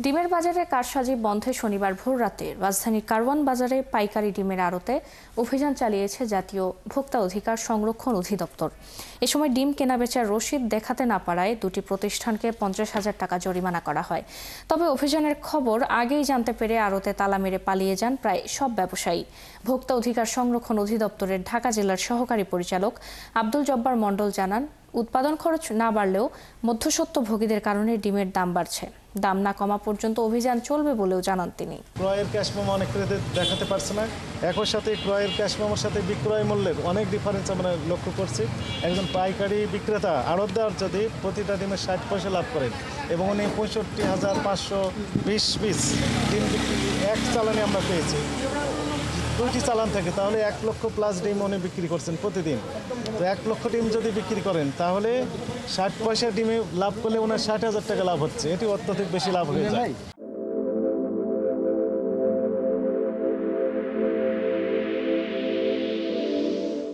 ডিমের বাজারে কারসাজি বন্ধে শনিবার ভোররাতে রাজধানীর কারওয়ান বাজারে পাইকারি ডিমের আড়তে অভিযান চালিয়েছে জাতীয় ভোক্তা অধিকার সংরক্ষণ অধিদপ্তর। এ সময় ডিম কেনাবেচার রসিদ দেখাতে না পারায় দুটি প্রতিষ্ঠানকে 50,000 টাকা জরিমানা করা হয়। তবে অভিযানের খবর আগেই জানতে পেরে আড়তে তালা মেরে পালিয়ে যান প্রায় সব ব্যবসায়ী। ভোক্তা অধিকার সংরক্ষণ অধিদপ্তরের ঢাকা জেলার সহকারী পরিচালক আব্দুল জব্বার মণ্ডল জানান, উৎপাদন খরচ না বাড়লেও মধ্যস্বত্বভোগীদের কারণে ডিমের দাম বাড়ছে। দাম না কমা পর্যন্ত অভিযান চলবে বলেও জানান তিনি। ক্রয়ের ক্যাশ মেমো অনেক দেখাতে পারছে না, একই সাথে ক্রয়ের ক্যাশ মেমোর সাথে বিক্রয় মূল্যের অনেক ডিফারেন্স আমরা লক্ষ্য করছি। একজন পাইকারি বিক্রেতা আড়তদার যদি প্রতিটা ডিমের 60 পয়সা লাভ করেন এবং উনি 65,520 পিস ডিম বিক্রি এক চালানে আমরা পেয়েছি। দুইটি চালান থাকে তাহলে 1 লক্ষ প্লাস ডিম উনি বিক্রি করছেন প্রতিদিন। তো 1 লক্ষ ডিম যদি বিক্রি করেন তাহলে 60 পয়সা ডিমে লাভ করলে ওনার 60,000 টাকা লাভ হচ্ছে। এটি অত্যধিক বেশি লাভ হয়ে যায়।